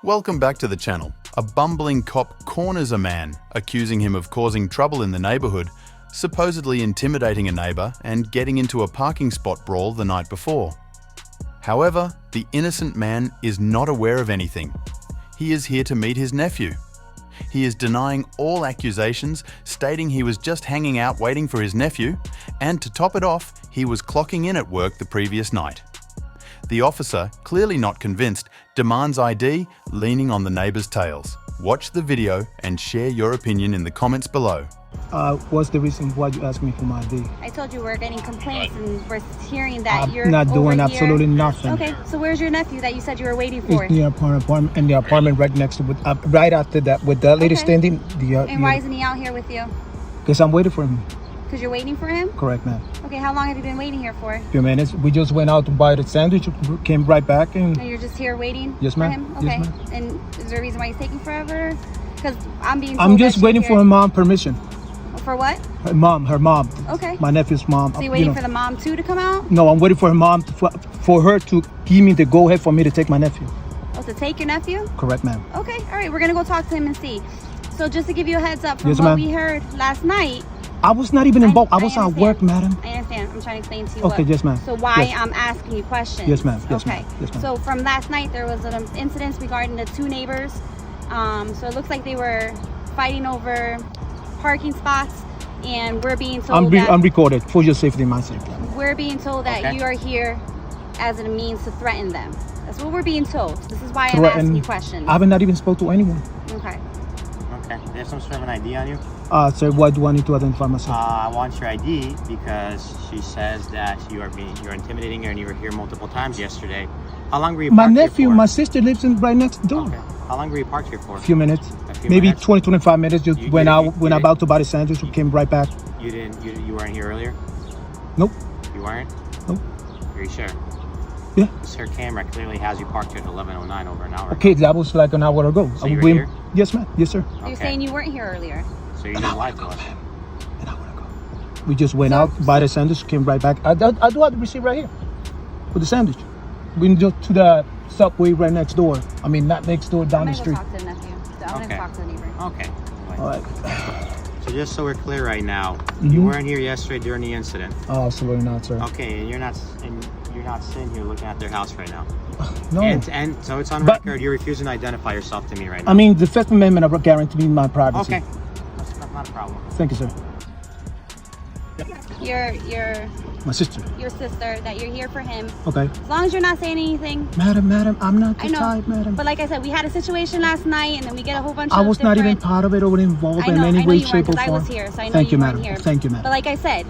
Welcome back to the channel. A bumbling cop corners a man, accusing him of causing trouble in the neighborhood, supposedly intimidating a neighbor and getting into a parking spot brawl the night before. However, the innocent man is not aware of anything. He is here to meet his nephew. He is denying all accusations, stating he was just hanging out waiting for his nephew, and to top it off, he was clocking in at work the previous night. The officer, clearly not convinced, demands ID, leaning on the neighbor's tails. Watch the video and share your opinion in the comments below. What's the reason why you asked me for my ID? I told you we're getting complaints and we're hearing that you're not doing over here. absolutely nothing. Okay, so where's your nephew that you said you were waiting for? It's near apartment in the apartment right next to it, right after that, with that lady standing. And why isn't he out here with you? Because I'm waiting for him. Because you're waiting for him? Correct, ma'am. Okay, how long have you been waiting here for? A few minutes. We just went out to buy the sandwich, came right back, and you're just here waiting yes, for ma'am. him? Okay. Yes, ma'am. And is there a reason why he's taking forever? Because I'm being told I'm just waiting for her mom permission. For what? Her mom. Okay. My nephew's mom. So you're waiting for the mom too to come out? No, I'm waiting for her mom, for her to give me the go-ahead for me to take my nephew. Oh, to take your nephew? Correct, ma'am. Okay, all right, we're going to go talk to him and see. So just to give you a heads up from yes, what ma'am. we heard last night. I was not even involved. I was at work, madam. I understand. I'm trying to explain to you. Okay, yes, ma'am. So why yes. I'm asking you questions. Yes, ma'am. Yes, okay. ma'am. Yes, ma'am. So from last night, there was an incident regarding the two neighbors. So it looks like they were fighting over parking spots, and we're being told I'm recorded for your safety and my safety. We're being told that you are here as a means to threaten them. That's what we're being told. This is why I'm asking you questions. I have not even spoke to anyone. Okay. Okay. There's some sort of an ID on you? Sir, why do I need to identify myself? I want your ID because she says that you're intimidating her and you were here multiple times yesterday. How long were you parked here for? My sister lives right next door. Okay. How long were you parked here for? A few minutes. Maybe 20-25 minutes. Just when I about to buy the sandwich, we came right back. You weren't here earlier? Nope. You weren't? Nope. Are you sure? Yeah. Because her camera clearly has you parked here at 11:09 over an hour. Okay, that was like an hour ago. So you were here? Yes, ma'am. Yes, sir. You're saying you weren't here earlier. So you just lied to us. An hour ago. We just went out, buy the sandwich, came right back. I do have the receipt right here with the sandwich. We went to the subway right next door. I mean, not next door, down the street. I'm going to talk to the nephew. I'm going to talk to the neighbor. Okay. All right. So just so we're clear right now, you weren't here yesterday during the incident. Oh, absolutely not, sir. Okay, and you're not sitting here looking at their house right now. No. And so it's on record. You're refusing to identify yourself to me right now. I mean, the Fifth Amendment guarantees me my privacy. Okay. That's not a problem. Thank you, sir. My sister. Your sister, that you're here for him. Okay. As long as you're not saying anything. Madam, I'm not the I know, type, madam. But like I said, we had a situation last night, and then we get a whole bunch I of was not even part of it or involved in any way, shape, or form. I was here, so I know Thank you, weren't madam. here. Thank you, madam. But like I said,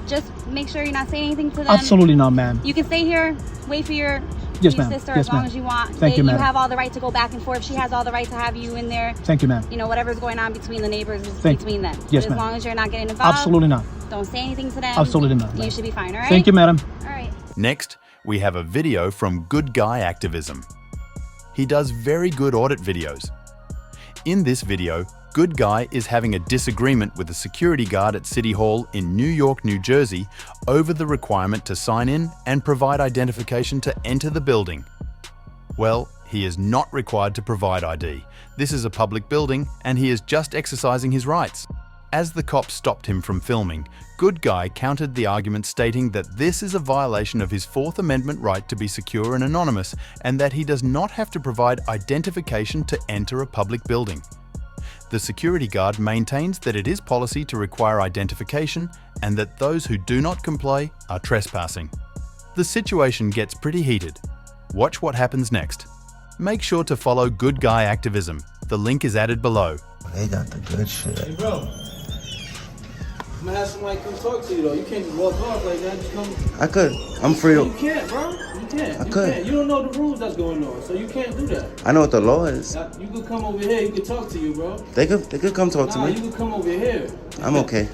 just make sure you're not saying anything to them. Absolutely not, ma'am. You can stay here, wait for your Yes, ma'am. sister Yes, as long ma'am. as you want. Thank you, madam. You have all the right to go back and forth. She has all the right to have you in there. Thank you, ma'am. You know, whatever's going on between the neighbors is Thank between them. Yes, but ma'am. as long as you're not getting involved. Absolutely not. Don't say anything to them. Absolutely not. You should be fine, all right? Thank you, madam. All right. Next, we have a video from Good Guy Activism. He does very good audit videos. In this video, Good Guy is having a disagreement with a security guard at City Hall in New York, New Jersey over the requirement to sign in and provide identification to enter the building. Well, he is not required to provide ID. This is a public building and he is just exercising his rights. As the cops stopped him from filming, Good Guy countered the argument stating that this is a violation of his Fourth Amendment right to be secure and anonymous and that he does not have to provide identification to enter a public building. The security guard maintains that it is policy to require identification and that those who do not comply are trespassing. The situation gets pretty heated. Watch what happens next. Make sure to follow Good Guy Activism. The link is added below. They got the good shit. Hey, bro. I'm gonna have somebody come talk to you, though. You can't just walk off like that. Just come. I could. I'm free to. You can't, bro. You can't. I You could. can't. You don't know the rules that's going on, so you can't do that. I know what the law is. Now, you could come over here. You could talk to you, bro. They could come talk to Nah, me. you could come over here. I'm okay.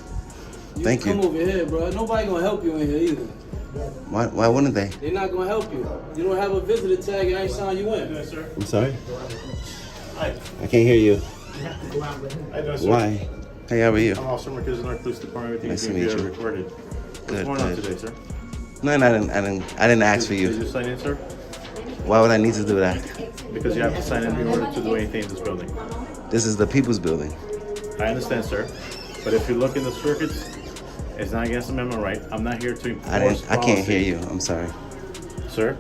You Thank can you. Come over here, bro. Nobody gonna help you in here either. Why wouldn't they? They're not gonna help you. You don't have a visitor tag. I ain't sign you in. Yes, sir. I'm sorry. I can't hear you. Why? Hey, how are you? I'm Officer Marquez in our police department. Nice to meet you. Recorded. Good, What's going on good. today, sir? No, I didn't ask for Did you. you sign in, sir? Why would I need to do that? Because you have to sign in order to do anything in this building. This is the people's building. I understand, sir. But if you look in the circuits, it's not against amendment right. I'm not here to enforce I can't hear policy. you. I'm sorry. Sir,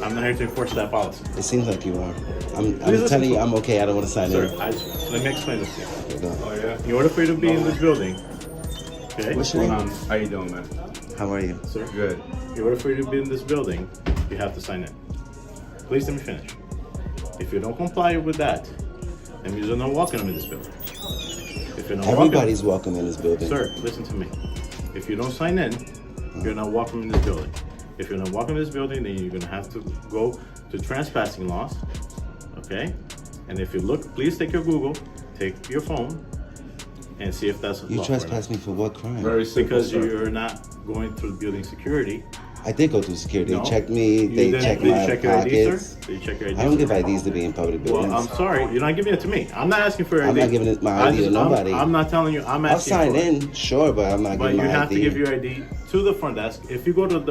I'm not here to enforce that policy. It seems like you are. I'm listen telling you, to- I'm okay. I don't want to sign Sir, in. let me explain this to you. Okay, go. In order for you to be in this building, okay? What's your name? How you doing, man? How are you? Sir, Good. in order for you to be in this building, you have to sign in. Please let me finish. If you don't comply with that, then you're not welcome in this building. If you're not Everybody's welcome in this building. welcome, sir, listen to me. If you don't sign in, you're not welcome in this building. If you're not welcome in this building, then you're gonna have to go to trespassing laws, okay? And if you look, please take your Google, take your phone, and see if that's You lawful or trespassed me for what crime? Very simple, because sir. you're not going through building security. I did go through security. No. They checked me. You They didn't- checked did you my check your ID, pockets. sir? Did you check your ID? I don't sir? give IDs to be in public buildings. Well, I'm sorry, you're not giving it to me. I'm not asking for your I'm ID. not giving it- my ID to nobody. I'm not telling you. I'm I'll asking sign for it. in, sure, but I'm not But giving you my have ID. to give your ID to the front desk. If you go to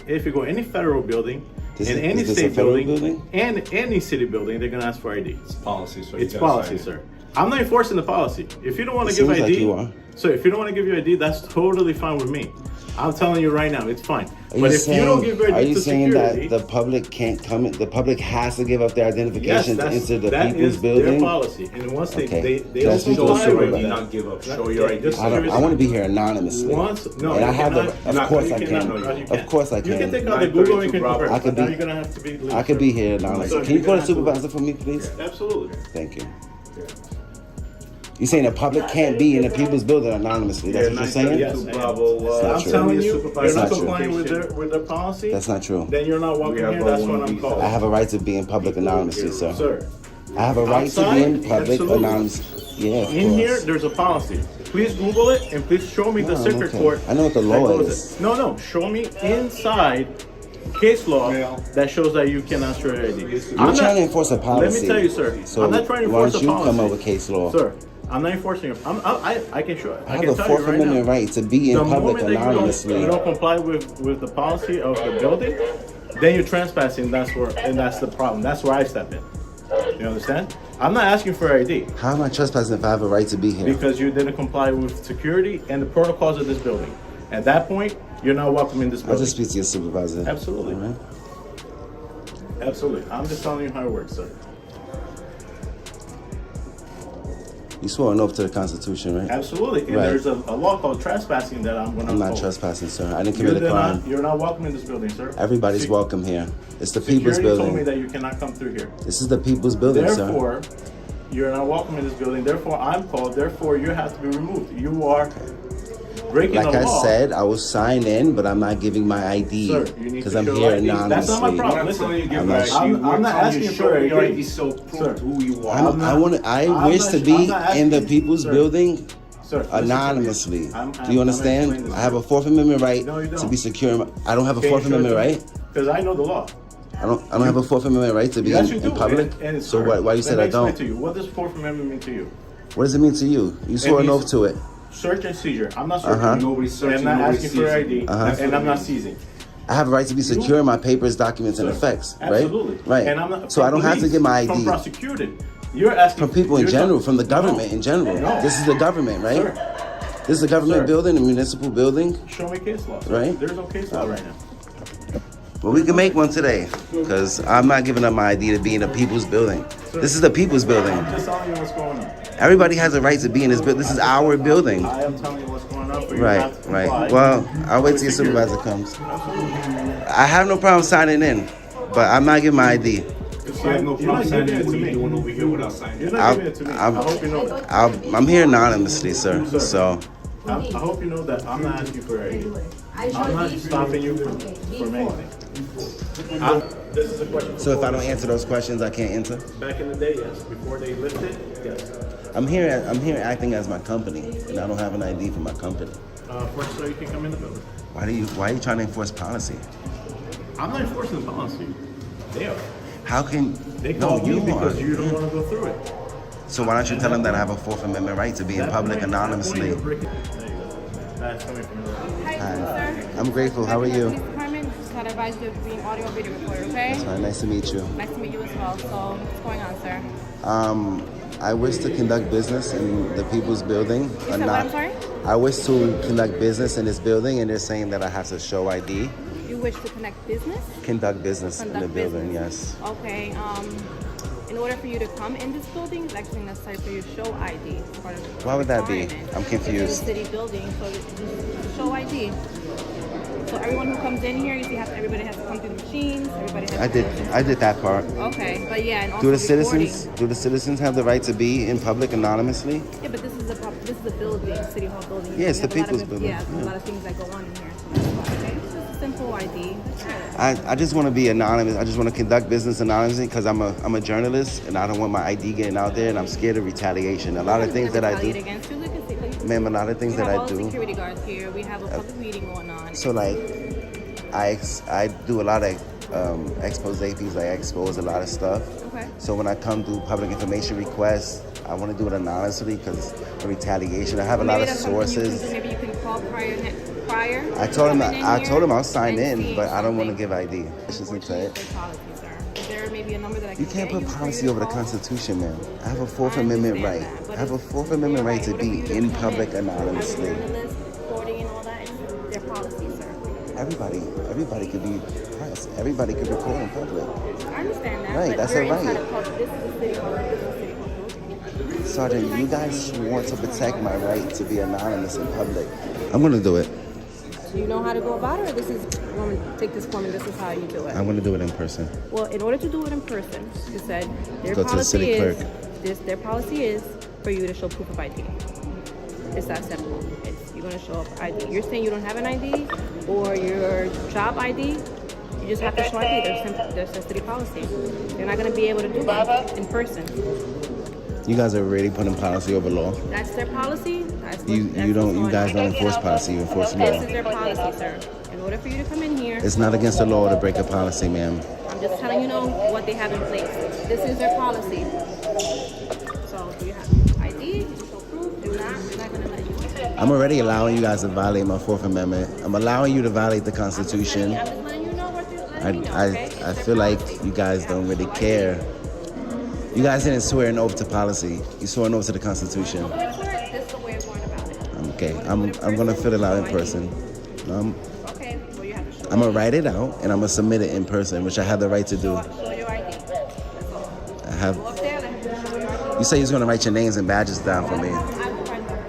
if you go any federal building, Is in it- any is this a state federal building, building? and any city building, they're gonna ask for ID. It's policy, sir. It's policy, sir. I'm not enforcing the policy. If you don't want It to give seems like ID, you are. so if you don't want to give your ID, that's totally fine with me. I'm telling you right now, it's fine. Are But you if you don't give your are ID you to saying security, that the public can't come in? The public has to give up their yes, identification to enter the that people's is their building? policy. And once Okay. they That's don't what comply you're with saying. Do that, not give up. Show your ID. This- I want to be here anonymously. Once, no, and you I have cannot. the. Of course I You can. cannot. No, you can't. Of course I You can can. take out the Google and you can 932 Bravo. convert. I could But now be- you're gonna have to be legal. I could be here anonymously. So Can you you're call a gonna have to- supervisor for me, please? Absolutely. Thank you. You're saying the public can't be in the people's building anonymously. That's what you're saying? Yes. Bravo. not I'm true. telling you, Supervisor. you're not That's not complying with their policy. That's not true. Then you're not welcome We have here. That's one what of I'm these. called. I have a right to be in public anonymously, sir. Sir, I have a right to be Outside? in public Absolutely. anonymously. Yeah, of in course. here, there's a policy. Please Google it and please show me the No, I'm circuit okay. court. I know what the that law goes is. it. No, show me inside case law that shows that you cannot show your ID. You're trying to enforce a policy. Let me tell you, sir. So I'm not trying to why enforce don't a you policy. come up with case law? Sir, I'm not enforcing it. I can show it. I have can a tell you Fourth right Amendment now. right to be in The public moment that anonymously. you don't comply with the policy of the building, then you're trespassing. That's the problem. That's where I step in. You understand? I'm not asking for ID How am I trespassing if I have a right to be here? because you didn't comply with security and the protocols of this building. At that point, you're not welcome in this I'll building. just speak to your supervisor. Absolutely. All right? Absolutely. I'm just telling you how it works, sir. You swore an oath to the Constitution, right? Absolutely. And Right. there's a law called trespassing that I'm going to I'm not trespassing, sir. I didn't commit a You're crime. not, you're not welcome in this building, sir. Everybody's Se- welcome here. It's the people's Security told me building. that you cannot come through here. This is the people's building, sir. Therefore, you're not welcome in this building. Therefore, I'm called. Therefore, you have to be removed. You are breaking Like the I law. said, I will sign in, but I'm not giving my ID Sir, you need because to I'm show here ID. That's not my anonymously. problem. I'm Listen, telling you, give I'm your not- ID. I'm We're not telling asking you, for show your your ID. ID, so prove Sir. who you are. I I'm wish not- to be I'm not in the asking- people's sir. building Sir, listen to me. anonymously. I'm Do you explaining understand? this. I have a Fourth Amendment right No, you to don't. be secure. I don't have a Fourth Amendment right. Because I know the law. I don't have a Fourth Amendment right to be Yes, you in do. public. And So sir, why you said let I me explain don't? to you. What does Fourth Amendment mean to you? What does it mean to you? You swore an means- oath to it. Search and seizure. I'm not searching. Uh-huh. Nobody's searching, I'm not nobody's asking for seizing. ID, Uh-huh. and I'm not seizing. I have a right to be secure in my papers, documents, and Sir, effects. Right? Absolutely. Right. And I'm not, So I don't have to police, get my From ID prosecuted. You're asking from people in you're general, not- from the government No. in general. No. This is the government, right? Sir, This is a government Sir. building, a municipal building. show me case law. Sir. Right. There's no case law right now. Well, we can make one today because I'm not giving up my ID to be in the people's building. This is the people's building. I'm just telling you what's going on. Everybody has a right to be in this building. This is our building. I am telling you what's going on. For you Right, not to right. comply Well, I'll wait till your with security. supervisor comes. Absolutely. I have no problem signing in, but I'm not giving my ID. You have no You're not problem signing giving it in. to What are me. you doing over here without signing You're in? not I'll- giving it to me. I'll- I hope you know that. I'm here anonymously, sir. So I hope you know that I'm not asking for ID. I'm not stopping you from anything. This is a question. So if I don't answer those questions, I can't enter. Back in the day, yes. Before they lifted, yes. I'm here acting as my company, and I don't have an ID for my company. First, so you can come in the building. Why are you trying to enforce policy? I'm not enforcing the policy. They are. How can They no called you me because are? you don't want to go through it. So why don't you tell them that I have a Fourth Amendment right to be in That public point- that point anonymously? you're breaking- There you go. That's coming from the Hi. I'm grateful. How are you? Department, had advised you of being audio and video recorded, okay? That's fine. Nice to meet you. Nice to meet you as well. So, what's going on, sir? I wish to conduct business in the people's building. You said what? I'm sorry? I wish to conduct business in this building, and they're saying that I have to show ID. You wish to conduct business? Conduct business in the building, yes. Okay. In order for you to come in this building, it's actually necessary for you to show ID. Why would that be? Requirement. I'm confused. It's a city building, so just show ID. So everyone who comes in here, you see, everybody has to come through the machines. Everybody has I did that part. Okay, but yeah, and also Do the citizens have the right to be in public anonymously? Yeah, but this is a building, City Hall building. Yeah, it's the We have a lot people's of- building. Yeah, there's a lot of things that go on in here. So that's why, okay? It's just a simple ID. I just want to be anonymous. I just want to conduct business anonymously because I'm a journalist and I don't want my ID getting out there, and I'm scared of retaliation. A lot of things that I do. Against you. Look at see, Ma'am, a lot of things that we have I all the do. security guards here. We have a public meeting going on. So like, I do a lot of expose things. I expose a lot of stuff. Okay. So when I come do public information requests, I want to do it anonymously because of retaliation. I have a lot of sources. Maybe you can call prior. I told him I'll sign in, but I don't want to give ID. Is there maybe a number that I can You can't get put for policy you to over the call? Constitution, man. I have a Fourth Amendment right. that, but I have a Fourth Amendment right to be in public As a anonymously. journalist, reporting and all that, it's their policy, sir. Everybody could be press. Everybody could record in public. I understand that. Right, but that's we're a right. inside of public. This is a city hall. This is a city hall building. Sergeant, you guys want to protect my right to be anonymous in public. I'm gonna do it. Do you know how to go about it, or this is you want me to take this form and this is how you do it? I'm gonna do it in person. Well, in order to do it in person, you said their Go to the policy city is clerk. their policy is for you to show proof of ID. It's that simple. You're gonna show up ID. You're saying you don't have an ID or your job ID. You just have to show ID. There's a city policy. You're not gonna be able to do that in person. You guys are already putting policy over law. That's their policy. You guys don't enforce policy. You enforce law. This is their policy, sir. In order for you to come in here, It's not against the law to break a policy, ma'am. I'm just telling you know what they have in place. This is their policy. So do you have ID? Show proof? Do not. We're not gonna let you. I'm already allowing you guys to violate my Fourth Amendment. I'm allowing you to violate the Constitution. I'm just letting you know what you're letting me know, okay? I feel like you guys don't really care. You guys didn't swear an oath to policy. You swore an oath to the Constitution. This is the way of going about it. Okay, I'm gonna fill it out in person. Okay, well you have to show I'm gonna write it out and I'm gonna submit it in person, which I have the right to do. show your ID. That's all. I have. Go up there and show your ID. You say you're gonna write your names and badges down for me.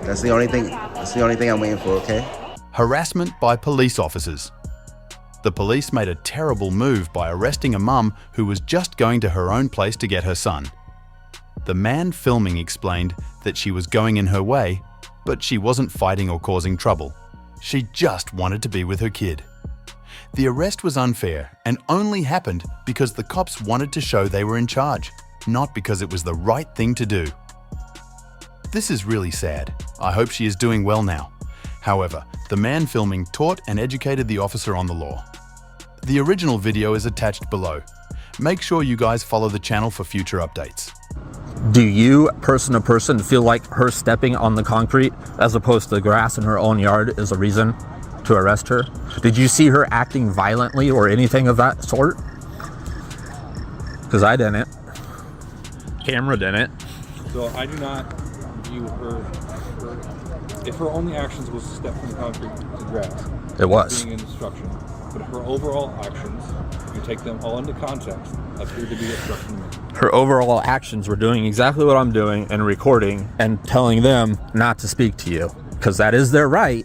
That's the only thing. That's the only thing I'm waiting for. Okay. Harassment by police officers. The police made a terrible move by arresting a mum who was just going to her own place to get her son. The man filming explained that she was going in her way, but she wasn't fighting or causing trouble. She just wanted to be with her kid. The arrest was unfair and only happened because the cops wanted to show they were in charge, not because it was the right thing to do. This is really sad. I hope she is doing well now. However, the man filming taught and educated the officer on the law. The original video is attached below. Make sure you guys follow the channel for future updates. Do you, person to person, feel like her stepping on the concrete as opposed to the grass in her own yard is a reason to arrest her? Did you see her acting violently or anything of that sort? Because I didn't. Camera didn't. So I do not view her, if her only actions was to step from the concrete to grass. It was. Being an instruction. But her overall actions, if you take them all into context, appear to be obstruction to me. Her overall actions were doing exactly what I'm doing and recording and telling them not to speak to you. Because that is their right.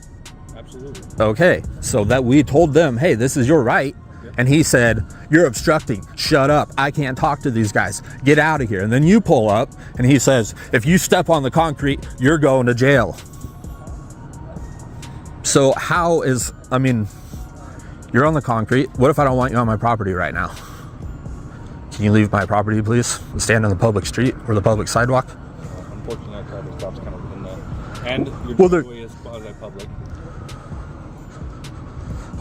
Absolutely. Okay, so that we told them, hey, this is your right. Yep. And he said, you're obstructing. Shut up. I can't talk to these guys. Get out of here. And then you pull up and he says, if you step on the concrete, you're going to jail. So how is, I mean, you're on the concrete. What if I don't want you on my property right now? Can you leave my property, please? Stand on the public street or the public sidewalk? Unfortunately, our traffic stops kind of in that. And your driveway is quasi-public.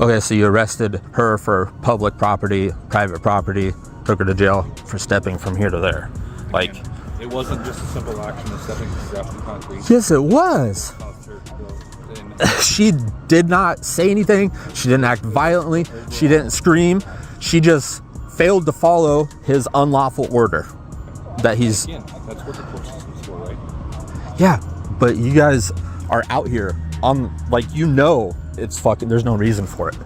Okay, so you arrested her for public property, private property, took her to jail for stepping from here to there. Like, it wasn't just a simple action of stepping from grass to concrete. Yes, it was. She did not say anything. She didn't act violently. She didn't scream. She just failed to follow his unlawful order that he's... Again, that's what the court system's for, right? Yeah, but you guys are out here on, like, you know it's fucking, there's no reason for it.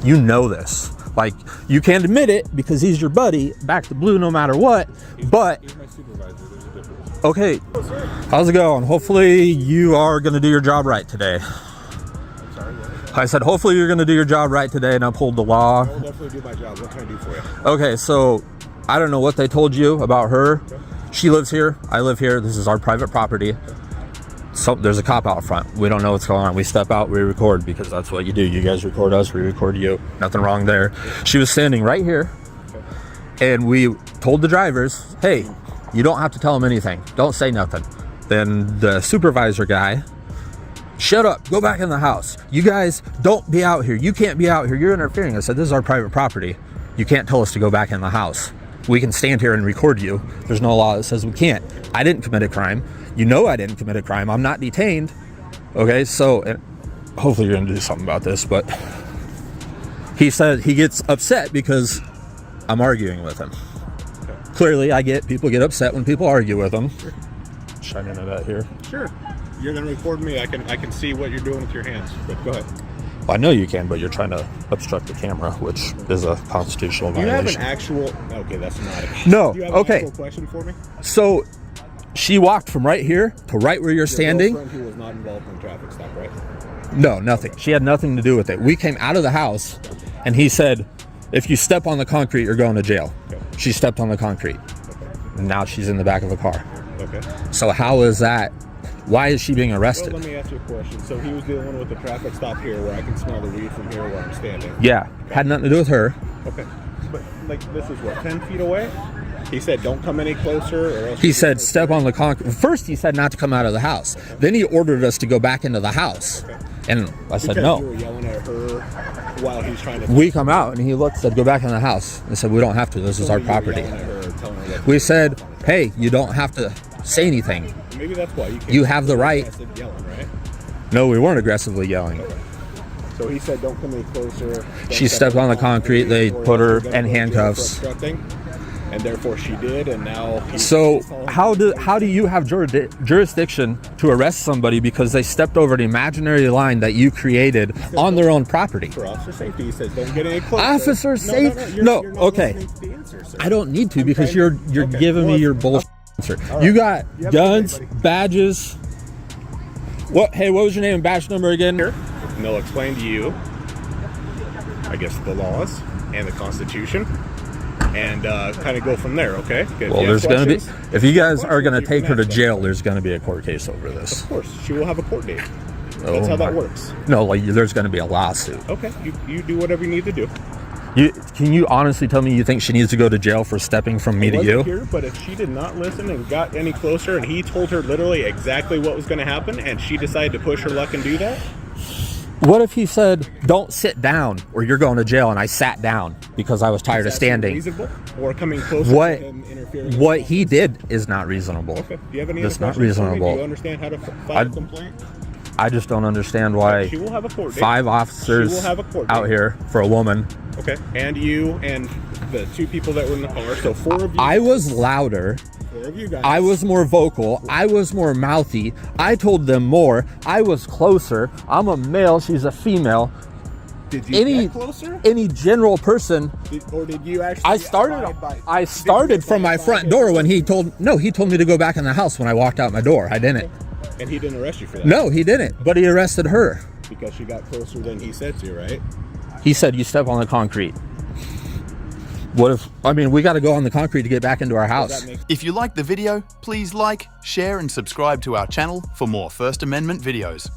You know this. Like, you can't admit it because he's your buddy, back to blue no matter what, but... He's my supervisor, there's a difference. Okay, how's it going? Hopefully you are going to do your job right today. I'm sorry, what? I said, hopefully you're going to do your job right today and uphold the law. I will definitely do my job. What can I do for you? Okay, so I don't know what they told you about her. She lives here. I live here. This is our private property. So there's a cop out front. We don't know what's going on. We step out, we record, because that's what you do. You guys record us, we record you. Nothing wrong there. She was standing right here, and we told the drivers, hey, you don't have to tell them anything. Don't say nothing. Then the supervisor guy, shut up, go back in the house. You guys don't be out here. You can't be out here. You're interfering. I said, this is our private property. You can't tell us to go back in the house. We can stand here and record you. There's no law that says we can't. I didn't commit a crime. You know I didn't commit a crime. I'm not detained. Okay, so hopefully you're gonna do something about this, but he said he gets upset because I'm arguing with him. Clearly, I get people get upset when people argue with them. Shine into that here. Sure. You're gonna record me. I can see what you're doing with your hands. But go ahead. Well, I know you can, but you're trying to obstruct the camera, which is a constitutional Do you have violation. an actual? Okay, that's not it. No. Do you have Okay. an actual question for me? So she walked from right here to right where you're standing. Your girlfriend who was not involved in the traffic stop, right? No, nothing. She had nothing to do with it. We came out of the house, and he said, if you step on the concrete, you're going to jail. Okay. She stepped on the concrete. And now she's in the back of a car. Okay. So how is that? Why is she being Well, arrested? let me ask you a question. So he was dealing with the traffic stop here, where I can smell the weed from here where I'm standing. Yeah, had nothing to do with her. Okay. But like, this is what, 10 feet away? He said, don't come any closer, or else. He said, step on the concrete. First, he said not to come out of the house. Okay. Then he ordered us to go back into the house. Okay. And I said, Because no. you were yelling at her while he's trying to. We come out, and he looked, said, go back in the house. I said, we don't have to. This is our You were property. yelling at her, telling her what We to said, do. hey, you don't have to say anything. Maybe that's why you can't. You have the right. Aggressive yelling, right? No, we weren't aggressively yelling. Okay. So he said, don't come any closer. Don't She step stepped on the concrete. They or put her else you're gonna in go to jail for handcuffs. obstructing. And therefore she did, and now So how do you have jurisdiction to arrest somebody because they stepped over the imaginary line that you created on their own property? For officer safety, he says, don't get any closer. Officer safety? No, you're not okay. listening to the answer, sir. I don't need to because Okay. you're Okay. giving me Well, your bullshit answer. right. You got You have a good guns, day, buddy. badges. What? Hey, what was your name and badge number again? Here, and they'll explain to you, I guess, the laws and the Constitution, and kind of go from there, okay? If Well, you there's have going to be, questions, if you guys are going to you take can her to ask jail, them. there's going to be a court case over this. Of course, she will have a court date. Oh That's how that my- works. No, like there's going to be a lawsuit. Okay, you do whatever you need to do. Can you honestly tell me you think she needs to go to jail for stepping from me I to wasn't you? Here, but if she did not listen and got any closer, and he told her literally exactly what was going to happen, and she decided to push her luck and do that, What if he said, don't sit down or you're going to jail, and I sat down because I was tired of is that standing? reasonable? Or coming closer What to him interfering? what he did is not reasonable. Okay. Do you have any That's other not questions for me? reasonable. Do you understand how to file I- a complaint? I just don't understand why She will have a court date. 5 She officers will have a court out date. here for a woman. Okay. And you and the 2 people that were in the car. So 4 of you. I was louder. 4 of you guys. I was more vocal. I was more mouthy. I told them more. I was closer. I'm a male. She's a female. Did you get closer? Any general person. Or did you actually? I started from my front door when he told me to go back in the house when I walked out my door. I didn't. And he didn't arrest you for that? No, he didn't. But he arrested her. Because she got closer than he said to, right? He said, you step on the concrete. We got to go on the concrete to get back into our house. If you liked the video, please like, share and subscribe to our channel for more First Amendment videos.